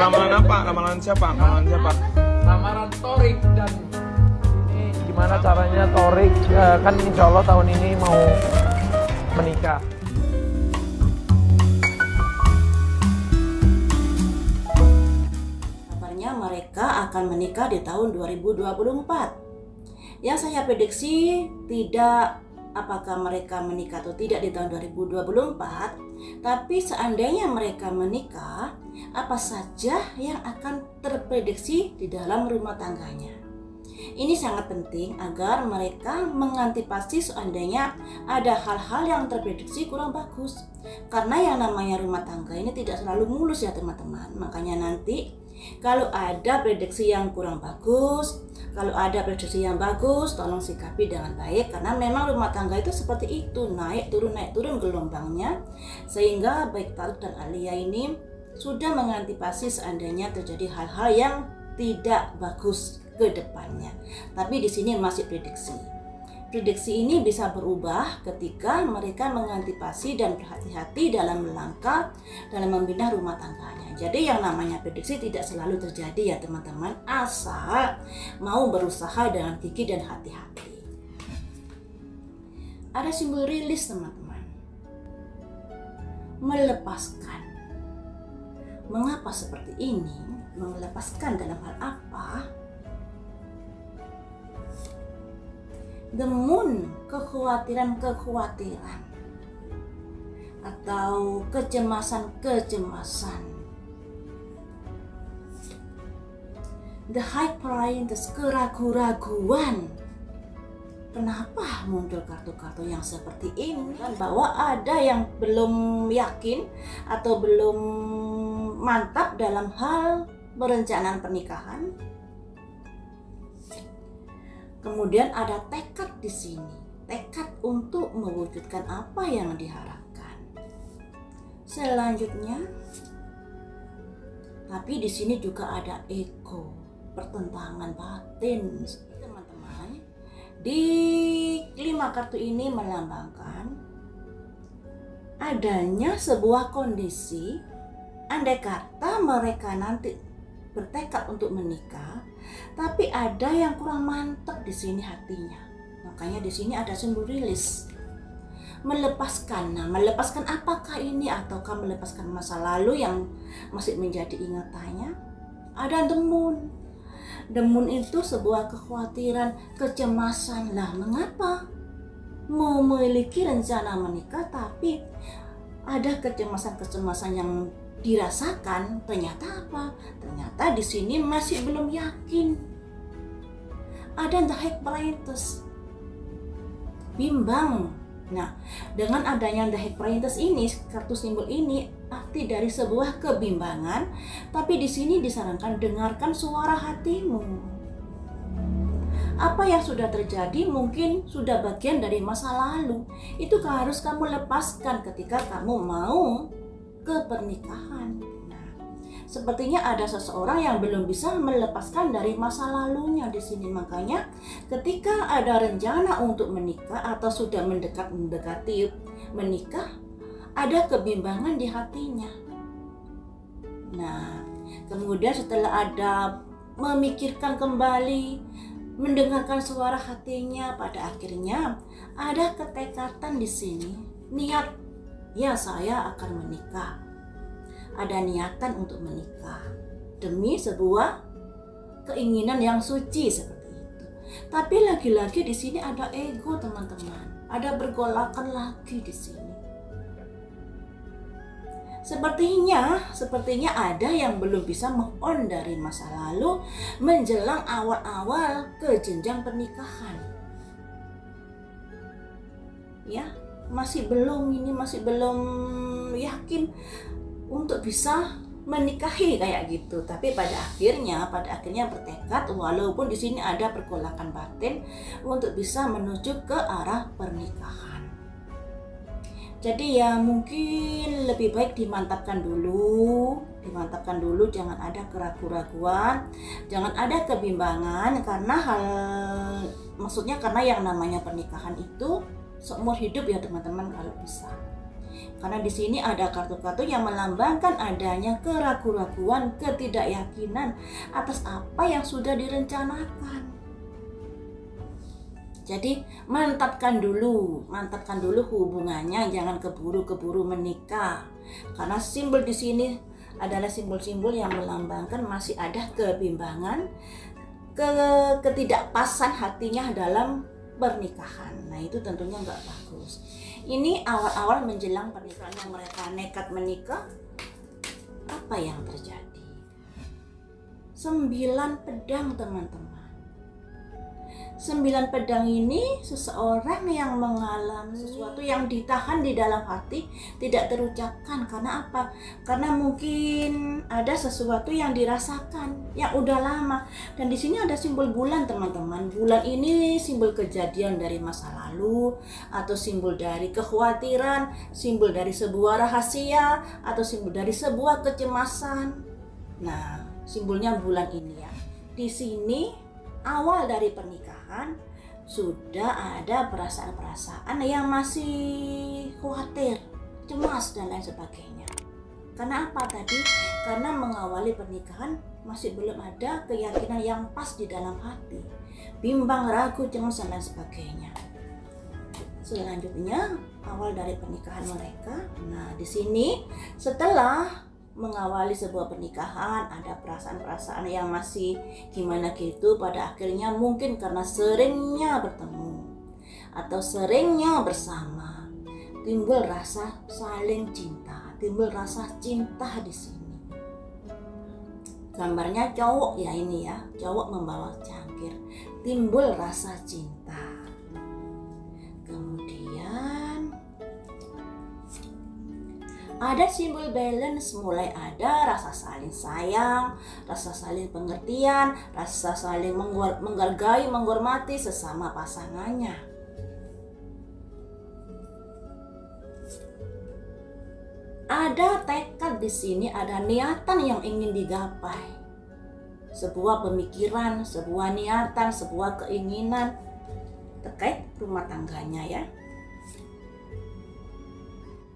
Ramalan apa? Ramalan siapa? Ramalan siapa? Ramalan Torik. Dan ini gimana caranya Torik kan insya Allah tahun ini mau menikah. Kabarnya mereka akan menikah di tahun 2024. Yang saya prediksi tidak apakah mereka menikah atau tidak di tahun 2024, tapi seandainya mereka menikah, apa saja yang akan terprediksi di dalam rumah tangganya. Ini sangat penting agar mereka mengantisipasi seandainya ada hal-hal yang terprediksi kurang bagus. Karena yang namanya rumah tangga ini tidak selalu mulus ya teman-teman. Makanya nanti kalau ada prediksi yang kurang bagus, kalau ada prediksi yang bagus, tolong sikapi dengan baik. Karena memang rumah tangga itu seperti itu, naik turun gelombangnya. Sehingga baik Tarik dan Alia ini sudah mengantisipasi seandainya terjadi hal-hal yang tidak bagus ke depannya. Tapi di sini masih prediksi. Prediksi ini bisa berubah ketika mereka mengantisipasi dan berhati-hati dalam melangkah dalam membina rumah tangganya. Jadi yang namanya prediksi tidak selalu terjadi ya teman-teman, asal mau berusaha dengan gigih dan hati-hati. Ada simbol rilis teman-teman. Melepaskan. Mengapa seperti ini? Melepaskan dalam hal apa? The Moon, kekhawatiran-kekhawatiran atau kecemasan-kecemasan. The High Princess, keraguan-raguan. Kenapa muncul kartu-kartu yang seperti ini? Kan bahwa ada yang belum yakin atau belum mantap dalam hal perencanaan pernikahan. Kemudian ada tekad di sini, tekad untuk mewujudkan apa yang diharapkan. Selanjutnya, tapi di sini juga ada ego, pertentangan batin, teman-teman. Di 5 kartu ini melambangkan adanya sebuah kondisi, andai kata mereka nanti bertekad untuk menikah, tapi ada yang kurang mantap di sini hatinya. Makanya di sini ada simbol rilis. Melepaskan. Nah, melepaskan apakah ini ataukah melepaskan masa lalu yang masih menjadi ingatannya? Ada The Moon. The Moon itu sebuah kekhawatiran, kecemasan. Lah, mengapa memiliki rencana menikah tapi ada kecemasan-kecemasan yang dirasakan? Ternyata apa? Ternyata di sini masih belum yakin. Ada The High Princess, bimbang. Nah, dengan adanya The High Princess ini, kartu simbol ini arti dari sebuah kebimbangan. Tapi di sini disarankan dengarkan suara hatimu. Apa yang sudah terjadi mungkin sudah bagian dari masa lalu. Itu harus kamu lepaskan ketika kamu mau ke pernikahan. Nah, sepertinya ada seseorang yang belum bisa melepaskan dari masa lalunya di sini. Makanya ketika ada rencana untuk menikah atau sudah mendekati menikah, ada kebimbangan di hatinya. Nah, kemudian setelah ada memikirkan kembali, mendengarkan suara hatinya, pada akhirnya ada ketekatan di sini. Niat, ya saya akan menikah. Ada niatan untuk menikah demi sebuah keinginan yang suci seperti itu. Tapi lagi-lagi di sini ada ego teman-teman. Ada bergolakan lagi di sini. Sepertinya ada yang belum bisa move on dari masa lalu menjelang awal-awal ke jenjang pernikahan. Ya, masih belum yakin untuk bisa menikahi kayak gitu. Tapi pada akhirnya bertekad, walaupun di sini ada pergolakan batin untuk bisa menuju ke arah pernikahan. Jadi ya mungkin lebih baik dimantapkan dulu, jangan ada keraguan-raguan, jangan ada kebimbangan, karena karena yang namanya pernikahan itu seumur hidup ya teman-teman kalau bisa. Karena di sini ada kartu-kartu yang melambangkan adanya keraguan-raguan, ketidakyakinan atas apa yang sudah direncanakan. Jadi mantapkan dulu hubungannya, jangan keburu-keburu menikah. Karena simbol di sini adalah simbol-simbol yang melambangkan masih ada kebimbangan, ketidakpasan hatinya dalam pernikahan. Nah, itu tentunya nggak bagus. Ini awal-awal menjelang pernikahan yang mereka nekat menikah, apa yang terjadi? 9 pedang, teman-teman. 9 pedang ini seseorang yang mengalami sesuatu yang ditahan di dalam hati, tidak terucapkan. Karena apa? Karena mungkin ada sesuatu yang dirasakan yang udah lama. Dan di sini ada simbol bulan, teman-teman. Bulan ini simbol kejadian dari masa lalu, atau simbol dari kekhawatiran, simbol dari sebuah rahasia, atau simbol dari sebuah kecemasan. Nah, simbolnya bulan ini ya. Di sini awal dari pernikahan sudah ada perasaan-perasaan yang masih khawatir, cemas dan lain sebagainya. Karena apa tadi? Karena mengawali pernikahan masih belum ada keyakinan yang pas di dalam hati, bimbang, ragu, cemas dan lain sebagainya. Selanjutnya awal dari pernikahan mereka. Nah, di sini setelah mengawali sebuah pernikahan ada perasaan-perasaan yang masih gimana gitu, pada akhirnya mungkin karena seringnya bertemu atau seringnya bersama timbul rasa saling cinta, timbul rasa cinta di sini. Gambarnya cowok ya, ini ya, cowok membawa cangkir, timbul rasa cinta. Kemudian ada simbol balance, mulai ada rasa saling sayang, rasa saling pengertian, rasa saling menghargai, menghormati sesama pasangannya. Ada tekad di sini, ada niatan yang ingin digapai. Sebuah pemikiran, sebuah niatan, sebuah keinginan terkait rumah tangganya ya.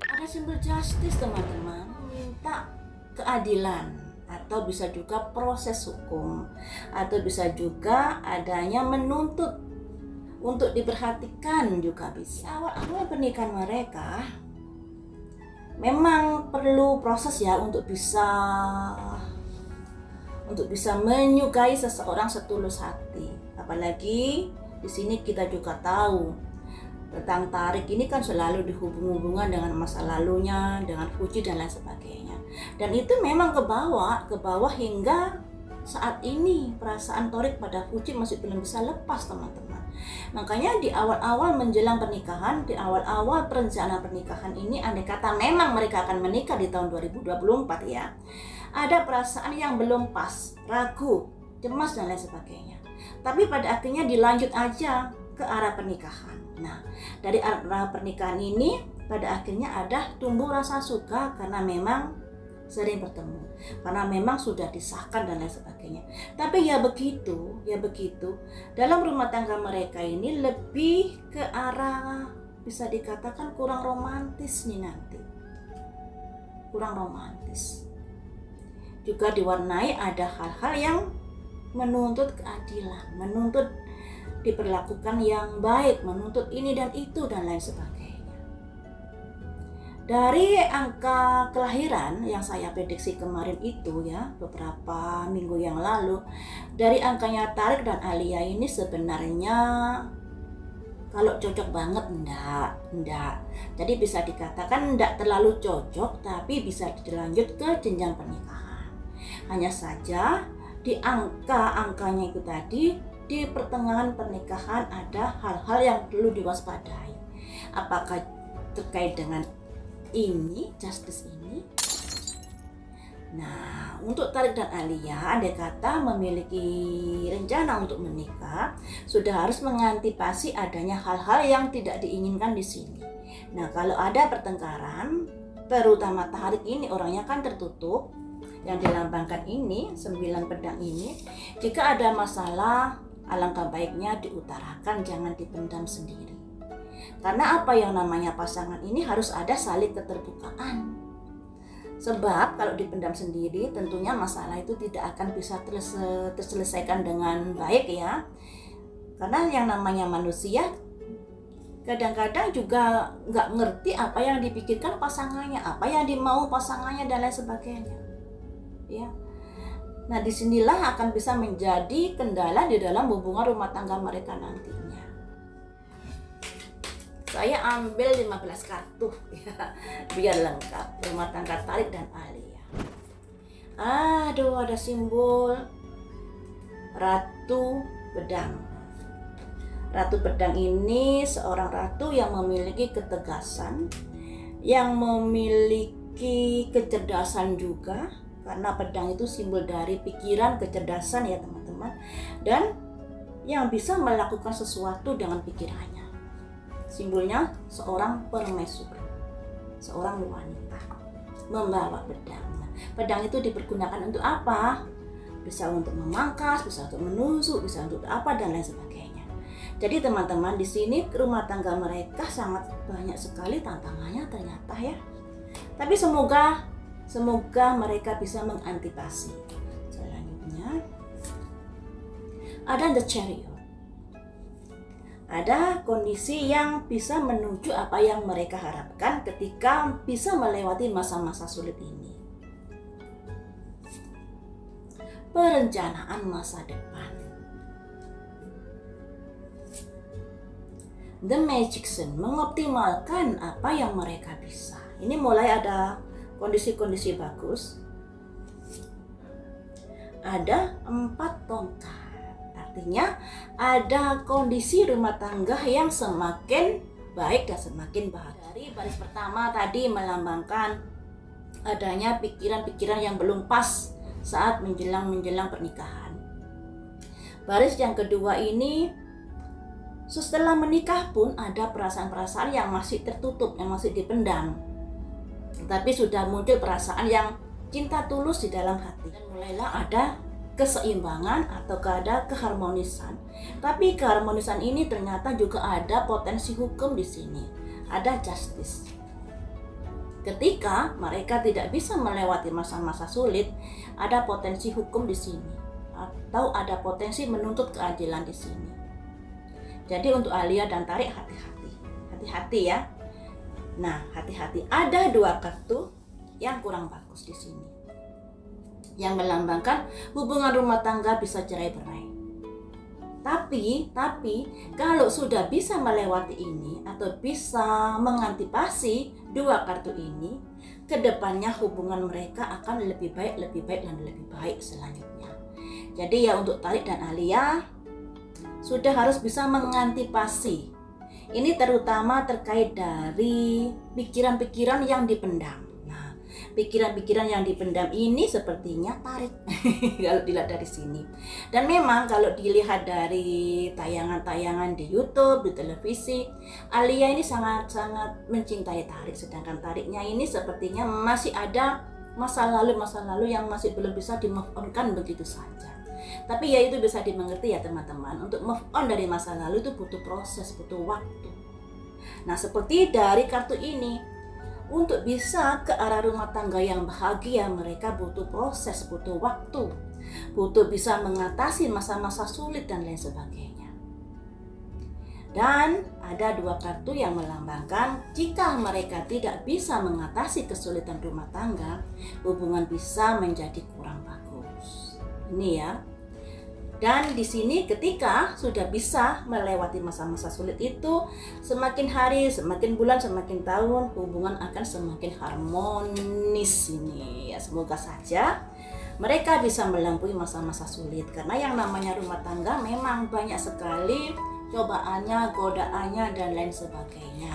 Ada simbol justice, teman-teman, minta keadilan, atau bisa juga proses hukum, atau bisa juga adanya menuntut untuk diperhatikan juga bisa. Awal-awal pernikahan mereka memang perlu proses ya untuk bisa menyukai seseorang setulus hati. Apalagi di sini kita juga tahu tentang tarik ini kan selalu dihubung-hubungkan dengan masa lalunya, dengan Fuji dan lain sebagainya. Dan itu memang ke bawah hingga saat ini perasaan Torik pada Fuji masih belum bisa lepas, teman-teman. Makanya di awal-awal menjelang pernikahan, di awal-awal perencanaan pernikahan ini, andai kata memang mereka akan menikah di tahun 2024 ya, ada perasaan yang belum pas, ragu, cemas dan lain sebagainya. Tapi pada akhirnya dilanjut aja ke arah pernikahan. Nah, dari arah pernikahan ini pada akhirnya ada tumbuh rasa suka karena memang sering bertemu, karena memang sudah disahkan dan lain sebagainya. Tapi ya begitu, dalam rumah tangga mereka ini lebih ke arah bisa dikatakan kurang romantis nih nanti. Kurang romantis. Juga diwarnai ada hal-hal yang menuntut keadilan, menuntut diperlakukan yang baik, menuntut ini dan itu dan lain sebagainya. Dari angka kelahiran yang saya prediksi kemarin itu ya, beberapa minggu yang lalu, dari angkanya Tarik dan Alia ini sebenarnya kalau cocok banget enggak. Jadi bisa dikatakan enggak terlalu cocok, tapi bisa dilanjut ke jenjang pernikahan. Hanya saja di angkanya itu tadi, di pertengahan pernikahan ada hal-hal yang perlu diwaspadai. Apakah terkait dengan ini, justice ini? Nah, untuk Tarik dan Alia, andai kata memiliki rencana untuk menikah, sudah harus mengantisipasi adanya hal-hal yang tidak diinginkan di sini. Nah, kalau ada pertengkaran, terutama Tarik ini orangnya kan tertutup, yang dilambangkan ini 9 pedang ini, jika ada masalah alangkah baiknya diutarakan, jangan dipendam sendiri. Karena apa, yang namanya pasangan ini harus ada saling keterbukaan. Sebab kalau dipendam sendiri tentunya masalah itu tidak akan bisa terselesaikan dengan baik ya. Karena yang namanya manusia kadang-kadang juga nggak ngerti apa yang dipikirkan pasangannya, apa yang dimau pasangannya dan lain sebagainya. Ya. Nah, disinilah akan bisa menjadi kendala di dalam hubungan rumah tangga mereka nantinya. Saya ambil 15 kartu ya, biar lengkap rumah tangga Tharik dan Alia. Aduh, ada simbol Ratu Pedang. Ratu Pedang ini seorang ratu yang memiliki ketegasan, yang memiliki kecerdasan juga, karena pedang itu simbol dari pikiran, kecerdasan ya teman-teman, dan yang bisa melakukan sesuatu dengan pikirannya. Simbolnya seorang permaisuri, seorang wanita membawa pedang. Pedang itu dipergunakan untuk apa? Bisa untuk memangkas, bisa untuk menusuk, bisa untuk apa dan lain sebagainya. Jadi teman-teman, di sini rumah tangga mereka sangat banyak sekali tantangannya ternyata ya. Tapi semoga mereka bisa mengantisipasi. Selanjutnya ada the chariot. Ada kondisi yang bisa menuju apa yang mereka harapkan ketika bisa melewati masa-masa sulit ini. Perencanaan masa depan. The Magician mengoptimalkan apa yang mereka bisa. Ini mulai ada kondisi-kondisi bagus. Ada 4 tongkat. Artinya ada kondisi rumah tangga yang semakin baik dan semakin bahagia. Dari baris pertama tadi melambangkan adanya pikiran-pikiran yang belum pas saat menjelang pernikahan. Baris yang kedua ini, setelah menikah pun ada perasaan-perasaan yang masih tertutup, yang masih dipendam. Tapi sudah muncul perasaan yang cinta tulus di dalam hati. Dan mulailah ada keseimbangan atau ada keharmonisan. Tapi keharmonisan ini ternyata juga ada potensi hukum di sini. Ada justice. Ketika mereka tidak bisa melewati masa-masa sulit, ada potensi hukum di sini. Atau ada potensi menuntut keadilan di sini. Jadi untuk Alia dan Tharik hati-hati. Hati-hati ya. Nah, hati-hati. Ada 2 kartu yang kurang bagus di sini, yang melambangkan hubungan rumah tangga bisa cerai-berai. Tapi kalau sudah bisa melewati ini atau bisa mengantisipasi 2 kartu ini, kedepannya hubungan mereka akan lebih baik dan lebih baik selanjutnya. Jadi ya untuk Tharik dan Alia sudah harus bisa mengantisipasi. Ini terutama terkait dari pikiran-pikiran yang dipendam. Pikiran-pikiran yang dipendam ini sepertinya Tharik kalau dilihat dari sini. Dan memang kalau dilihat dari tayangan-tayangan di YouTube, di televisi, Alia ini sangat-sangat mencintai Tharik, sedangkan Thariknya ini sepertinya masih ada masa lalu yang masih belum bisa di-move on-kan begitu saja. Tapi ya itu bisa dimengerti ya teman-teman. Untuk move on dari masa lalu itu butuh proses, butuh waktu. Nah, seperti dari kartu ini, untuk bisa ke arah rumah tangga yang bahagia, mereka butuh proses, butuh waktu, butuh bisa mengatasi masa-masa sulit dan lain sebagainya. Dan ada 2 kartu yang melambangkan jika mereka tidak bisa mengatasi kesulitan rumah tangga, hubungan bisa menjadi kurang bagus. Ini ya. Dan di sini ketika sudah bisa melewati masa-masa sulit itu, semakin hari, semakin bulan, semakin tahun, hubungan akan semakin harmonis ini. Ya, semoga saja mereka bisa melampaui masa-masa sulit. Karena yang namanya rumah tangga memang banyak sekali cobaannya, godaannya, dan lain sebagainya.